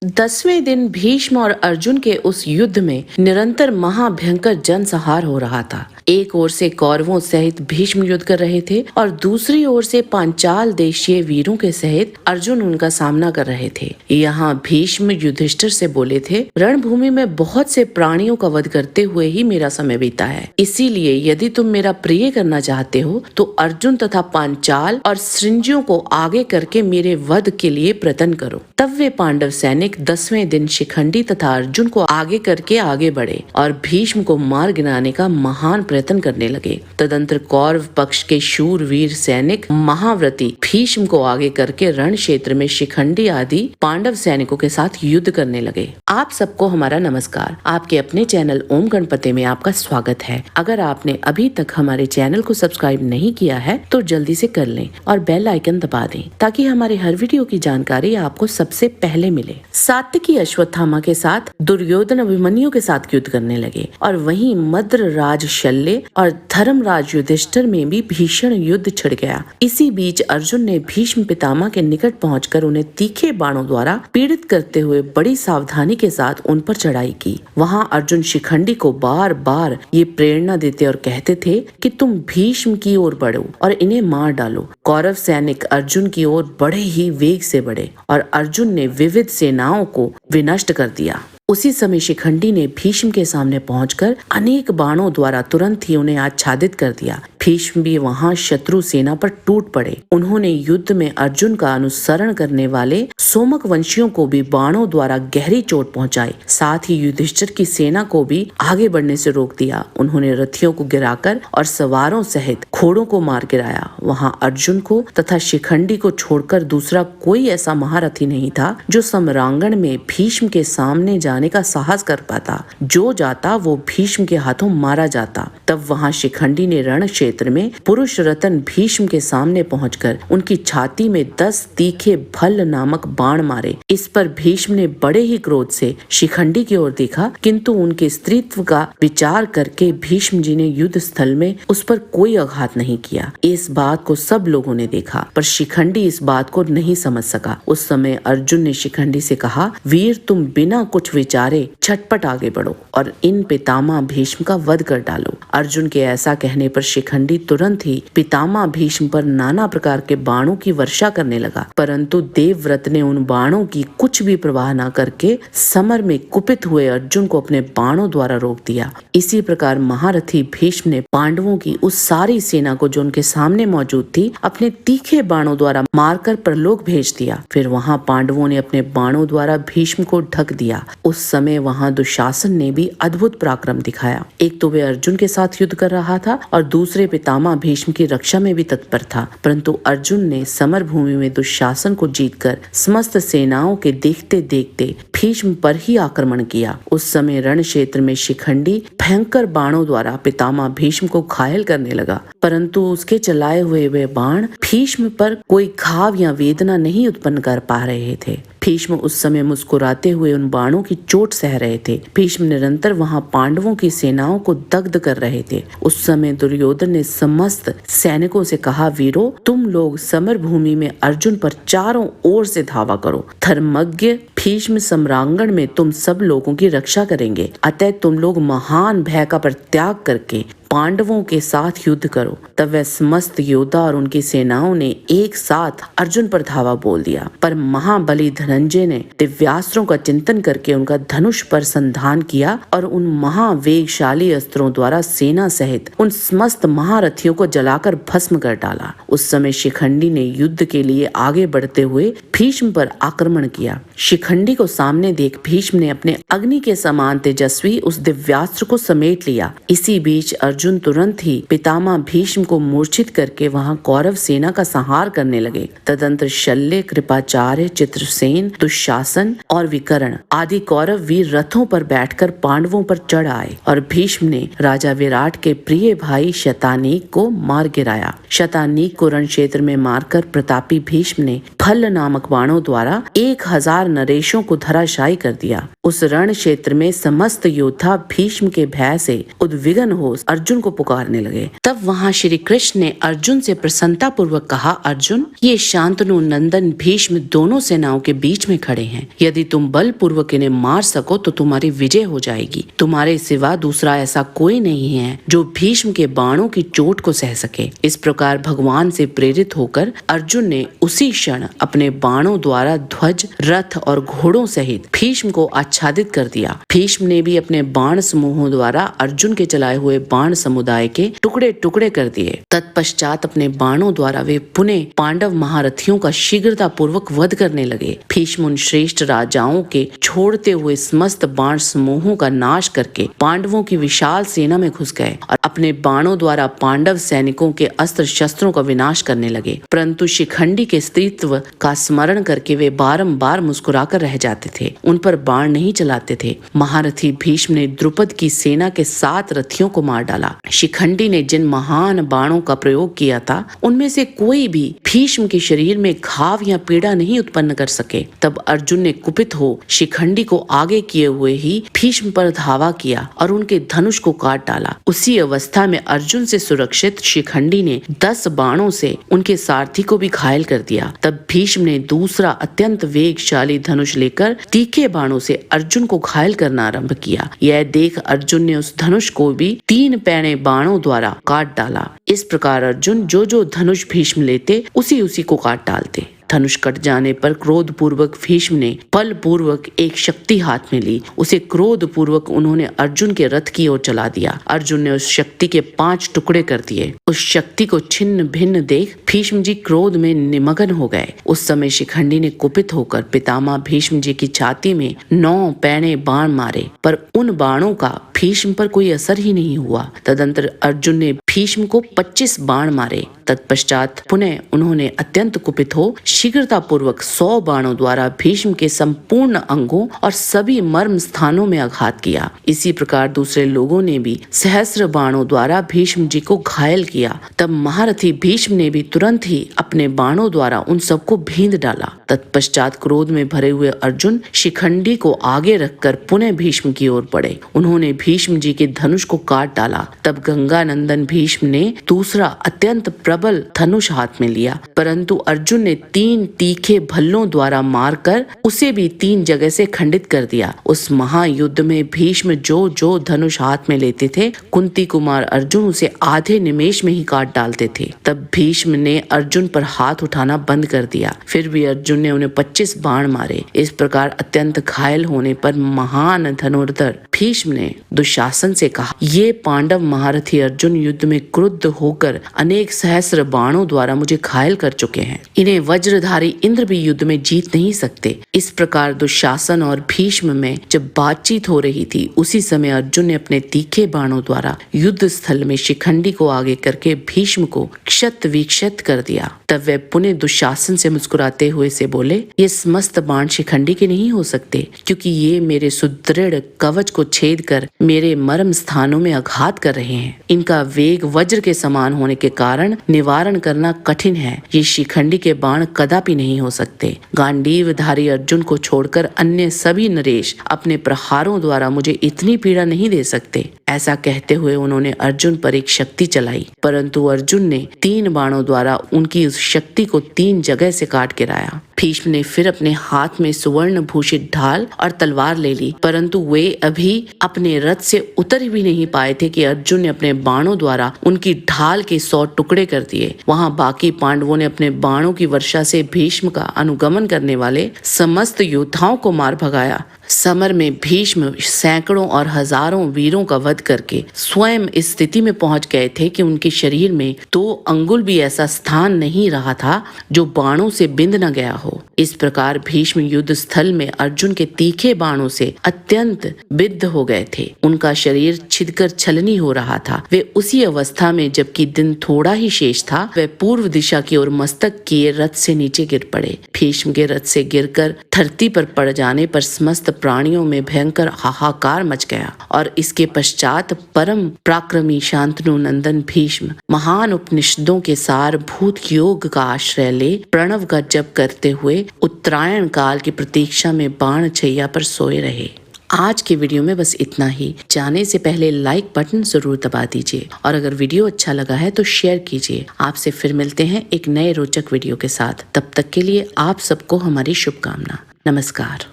10वें दिन भीष्म और अर्जुन के उस युद्ध में निरंतर महाभयंकर जनसंहार हो रहा था। एक ओर से कौरवों सहित भीष्म युद्ध कर रहे थे और दूसरी ओर से पांचाल देशीय वीरों के सहित अर्जुन उनका सामना कर रहे थे। यहाँ भीष्म युधिष्ठिर से बोले थे, रणभूमि में बहुत से प्राणियों का वध करते हुए ही मेरा समय बीता है, इसीलिए यदि तुम मेरा प्रिय करना चाहते हो तो अर्जुन तथा पांचाल और सृंजियों को आगे करके मेरे वध के लिए प्रयत्न करो। तब वे पांडव सैनिक 10वें दिन शिखंडी तथा अर्जुन को आगे करके आगे बढ़े और भीष्म को मार गिराने का महान प्रयत्न करने लगे। तदंतर कौरव पक्ष के शूरवीर सैनिक महाव्रती भीष्म को आगे करके रण क्षेत्र में शिखंडी आदि पांडव सैनिकों के साथ युद्ध करने लगे। आप सबको हमारा नमस्कार। आपके अपने चैनल ओम गणपति में आपका स्वागत है। अगर आपने अभी तक हमारे चैनल को सब्सक्राइब नहीं किया है तो जल्दी से कर लें और बेल आइकन दबा दें ताकि हमारे हर वीडियो की जानकारी आपको सबसे पहले मिले। सात्यकी अश्वत्थामा के साथ दुर्योधन अभिमन्यु के साथ युद्ध करने लगे और वहीं मद्र राज शल्य और धर्मराज युधिष्ठिर में भी भीषण युद्ध छिड़ गया। इसी बीच अर्जुन ने भीष्म पितामह के निकट पहुंचकर उन्हें तीखे बाणों द्वारा पीड़ित करते हुए बड़ी सावधानी के साथ उन पर चढ़ाई की। वहां अर्जुन शिखंडी को बार बार ये प्रेरणा देते और कहते थे कि तुम भीष्म की ओर बढ़ो और इन्हें मार डालो। कौरव सैनिक अर्जुन की ओर बड़े ही वेग से बढ़े और अर्जुन ने विविध सेनाओं को विनष्ट कर दिया। उसी समय शिखंडी ने भीष्म के सामने पहुंचकर अनेक बाणों द्वारा तुरंत ही उन्हें आच्छादित कर दिया। भीष्म भी वहां शत्रु सेना पर टूट पड़े। उन्होंने युद्ध में अर्जुन का अनुसरण करने वाले सोमक वंशियों को भी बाणों द्वारा गहरी चोट पहुंचाई। साथ ही युधिष्ठिर की सेना को भी आगे बढ़ने से रोक दिया। उन्होंने रथियों को गिराकर और सवारों सहित घोड़ों को मार गिराया। वहां अर्जुन को तथा शिखंडी को छोड़कर दूसरा कोई ऐसा महारथी नहीं था जो सम्रांगण में भीष्म के सामने जाने का साहस कर पाता। जो जाता वो भीष्म के हाथों मारा जाता। तब वहां शिखंडी ने रण क्षेत्र में पुरुष रतन भीष्म के सामने पहुंचकर उनकी छाती में 10 तीखे भल्ल नामक बाण मारे। इस पर भीष्म ने बड़े ही क्रोध से शिखंडी की ओर देखा, किंतु उनके स्त्रीत्व का विचार करके भीष्म जी ने युद्ध स्थल में उस पर कोई आघात नहीं किया। इस बात को सब लोगों ने देखा पर शिखंडी इस बात को नहीं समझ सका। उस समय अर्जुन ने शिखंडी से कहा, वीर तुम बिना कुछ विचारे झटपट आगे बढ़ो और इन पितामह भीष्म का वध कर डालो। अर्जुन के ऐसा कहने पर शिखंडी तुरंत ही पितामह भीष्म पर नाना प्रकार के बाणों की वर्षा करने लगा, परंतु देवव्रत ने उन बाणों की कुछ भी परवाह न करके समर में कुपित हुए अर्जुन को अपने बाणों द्वारा रोक दिया। इसी प्रकार महारथी भीष्म ने पांडवों की उस सारी सेना को जो उनके सामने मौजूद थी अपने तीखे बाणों द्वारा मारकर परलोक भेज दिया। फिर वहां पांडवों ने अपने बाणों द्वारा भीष्म को ढक दिया। उस समय वहां दुशासन ने भी अद्भुत पराक्रम दिखाया। एक तो वे अर्जुन के साथ युद्ध कर रहा था और दूसरे पितामह भीष्म की रक्षा में भी तत्पर था, परंतु अर्जुन ने समर भूमि में दुशासन को जीतकर समस्त सेनाओं के देखते देखते भीष्म पर ही आक्रमण किया। उस समय रण क्षेत्र में शिखंडी भयंकर बाणों द्वारा पितामह भीष्म को घायल करने लगा, परंतु उसके चलाए हुए वे बाण भीष्म पर कोई घाव या वेदना नहीं उत्पन्न कर पा रहे थे। भीष्म उस समय मुस्कुराते हुए उन बाणों की चोट सह रहे थे। भीष्म निरंतर वहां पांडवों की सेनाओं को दग्ध कर रहे थे। उस समय दुर्योधन ने समस्त सैनिकों से कहा, वीरों तुम लोग समर भूमि में अर्जुन पर चारों ओर से धावा करो। धर्मज्ञ भीष्म सम्रांगण में तुम सब लोगों की रक्षा करेंगे, अतः तुम लोग महान भय का परित्याग करके पांडवों के साथ युद्ध करो। तब वह समस्त योद्धा और उनकी सेनाओं ने एक साथ अर्जुन पर धावा बोल दिया, पर महाबली धनंजय ने दिव्यास्त्रों का चिंतन करके उनका धनुष पर संधान किया और उन महावेगशाली अस्त्रों द्वारा सेना सहित उन समस्त महारथियों को जलाकर भस्म कर डाला। उस समय शिखंडी ने युद्ध के लिए आगे बढ़ते हुए भीष्म पर आक्रमण किया। शिखंडी को सामने देख भीष्म ने अपने अग्नि के समान तेजस्वी उस दिव्यास्त्र को समेट लिया। इसी बीच अर्जुन तुरंत ही पितामह भीष्म को मूर्छित करके वहां कौरव सेना का संहार करने लगे। तदंतर शल्य, कृपाचार्य, चित्रसेन, दुशासन और विकर्ण आदि कौरव वीर रथों पर बैठकर पांडवों पर चढ़ आए और भीष्म ने राजा विराट के प्रिय भाई शतानीक को मार गिराया। शतानीक को रण क्षेत्र में मारकर प्रतापी भीष्म ने भल्ल नामक बाणों द्वारा 1000 नरेशों को धराशायी कर दिया। उस रण क्षेत्र में समस्त योद्धा भीष्म के भय से उद्विग्न हो अर्जुन अर्जुन को पुकारने लगे। तब वहां श्री कृष्ण ने अर्जुन से प्रसन्नता पूर्वक कहा, अर्जुन, ये शांतनु नंदन भीष्म दोनों सेनाओं के बीच में खड़े हैं। यदि तुम बलपूर्वक इन्हें मार सको तो तुम्हारी विजय हो जाएगी। तुम्हारे सिवा दूसरा ऐसा कोई नहीं है जो भीष्म के बाणों की चोट को सह सके। इस प्रकार भगवान से प्रेरित होकर अर्जुन ने उसी क्षण अपने बाणों द्वारा ध्वज, रथ और घोड़ों सहित भीष्म को आच्छादित कर दिया। भीष्म ने भी अपने बाण समूहों द्वारा अर्जुन के चलाए हुए बाण समुदाय के टुकड़े टुकड़े कर दिए। तत्पश्चात अपने बाणों द्वारा वे पुनः पांडव महारथियों का शीघ्रता पूर्वक वध करने लगे। भीष्म उन श्रेष्ठ राजाओं के छोड़ते हुए समस्त बाण समूहों का नाश करके पांडवों की विशाल सेना में घुस गए और अपने बाणों द्वारा पांडव सैनिकों के अस्त्र शस्त्रों का विनाश करने लगे। परंतु शिखंडी के स्त्रीत्व का स्मरण करके वे बारंबार मुस्कुराकर रह जाते थे, उन पर बाण नहीं चलाते थे। महारथी भीष्म ने द्रुपद की सेना के 7 रथियों को मार डाला। शिखंडी ने जिन महान बाणों का प्रयोग किया था उनमें से कोई भी भीष्म के शरीर में घाव या पीड़ा नहीं उत्पन्न कर सके। तब अर्जुन ने कुपित हो शिखंडी को आगे किए हुए ही भीष्म पर धावा किया और उनके धनुष को काट डाला। उसी अवस्था में अर्जुन से सुरक्षित शिखंडी ने 10 बाणों से उनके सारथी को भी घायल कर दिया। तब भीष्म ने दूसरा अत्यंत वेगशाली धनुष लेकर तीखे बाणों से अर्जुन को घायल करना आरंभ किया। यह देख अर्जुन ने उस धनुष को भी 3 पैने बाणों द्वारा काट डाला। इस प्रकार अर्जुन जो धनुष भीष्म लेते उसी को काट डालते। धनुष कट जाने पर क्रोध पूर्वक भीष्म ने बल पूर्वक एक शक्ति हाथ में ली। उसे क्रोध पूर्वक उन्होंने अर्जुन के रथ की ओर चला दिया। अर्जुन ने उस शक्ति के 5 टुकड़े कर दिए। उस शक्ति को छिन्न भिन्न देख भीष्म जी क्रोध में निमग्न हो गए। उस समय शिखंडी ने कुपित होकर पितामह भीष्म जी की छाती में 9 पैने बाण मारे, पर उन बाणों का भीष्म पर कोई असर ही नहीं हुआ। तदंतर अर्जुन ने भीष्म को 25 बाण मारे। तत्पश्चात पुनः उन्होंने अत्यंत कुपित हो शीघ्रता पूर्वक 100 बाणों द्वारा भीष्म के संपूर्ण अंगों और सभी मर्म स्थानों में आघात किया। इसी प्रकार दूसरे लोगों ने भी सहस्र बाणों द्वारा भीष्म जी को घायल किया। तब महारथी भीष्म ने भी तुरंत ही अपने बाणों द्वारा उन सबको भींद डाला। तत्पश्चात क्रोध में भरे हुए अर्जुन शिखंडी को आगे रखकर पुनः भीष्म की ओर बढ़े। उन्होंने भीष्म जी के धनुष को काट डाला। तब गंगा नंदन भीष्म ने दूसरा अत्यंत प्रबल धनुष हाथ में लिया, परंतु अर्जुन ने 3 तीखे भल्लों द्वारा मारकर उसे भी 3 जगह से खंडित कर दिया। उस महायुद्ध में भीष्म जो धनुष हाथ में लेते थे, कुंती कुमार अर्जुन उसे आधे निमेष में ही काट डालते थे। तब भीष्म ने अर्जुन पर हाथ उठाना बंद कर दिया। फिर भी अर्जुन ने उन्हें 25 बाण मारे। इस प्रकार अत्यंत घायल होने पर महान धनुर्धर भीष्म ने दुशासन से कहा, ये पांडव महारथी अर्जुन युद्ध में क्रुद्ध होकर अनेक सहस्र बाणों द्वारा मुझे घायल कर चुके हैं। इन्हें वज्रधारी इंद्र भी युद्ध में जीत नहीं सकते। इस प्रकार दुशासन और भीष्म में जब बातचीत हो रही थी, उसी समय अर्जुन ने अपने तीखे बाणों द्वारा युद्ध स्थल में शिखंडी को आगे करके भीष्म को क्षत विक्षत कर दिया। तब वे पुनः दुशासन से मुस्कुराते हुए से बोले, ये समस्त बाण शिखंडी के नहीं हो सकते, क्योंकि ये मेरे सुदृढ़ कवच को छेद कर मेरे मर्म स्थानों में आघात कर रहे हैं। इनका वेग वज्र के समान होने के कारण निवारण करना कठिन है। ये शिखंडी के बाण कदापि नहीं हो सकते। गांडीवधारी अर्जुन को छोड़कर अन्य सभी नरेश अपने प्रहारों द्वारा मुझे इतनी पीड़ा नहीं दे सकते। ऐसा कहते हुए उन्होंने अर्जुन पर एक शक्ति चलाई, परंतु अर्जुन ने 3 बाणों द्वारा उनकी उस शक्ति को 3 जगह से काट गिराया। भीष्म ने फिर अपने हाथ में सुवर्ण भूषित ढाल और तलवार ले ली, परंतु वे अभी अपने रथ से उतर भी नहीं पाए थे कि अर्जुन ने अपने बाणों द्वारा उनकी ढाल के 100 टुकड़े कर दिए। वहां बाकी पांडवों ने अपने बाणों की वर्षा से भीष्म का अनुगमन करने वाले समस्त योद्धाओं को मार भगाया। समर में भीष्म सैकड़ों और हजारों वीरों का वध करके स्वयं इस स्थिति में पहुंच गए थे कि उनके शरीर में 2 अंगुल भी ऐसा स्थान नहीं रहा था जो बाणों से बिंद न गया हो। इस प्रकार भीष्म युद्ध स्थल में अर्जुन के तीखे बाणों से अत्यंत बिद्ध हो गए थे। उनका शरीर छिदकर छलनी हो रहा था। वे उसी अवस्था में, जबकि दिन थोड़ा ही शेष था, वे पूर्व दिशा की ओर मस्तक किए रथ से नीचे गिर पड़े। भीष्म के रथ से गिरकर धरती पर पड़ जाने पर समस्त प्राणियों में भयंकर हाहाकार मच गया और इसके पश्चात परम पराक्रमी शांतनु नंदन भीष्म महान उपनिषदों के सार भूत योग का आश्रय ले प्रणव का जप करते हुए उत्तरायण काल की प्रतीक्षा में बाण छैया पर सोए रहे। आज के वीडियो में बस इतना ही। जाने से पहले लाइक बटन जरूर दबा दीजिए और अगर वीडियो अच्छा लगा है तो शेयर कीजिए। आपसे फिर मिलते हैं एक नए रोचक वीडियो के साथ। तब तक के लिए आप सबको हमारी शुभकामना। नमस्कार।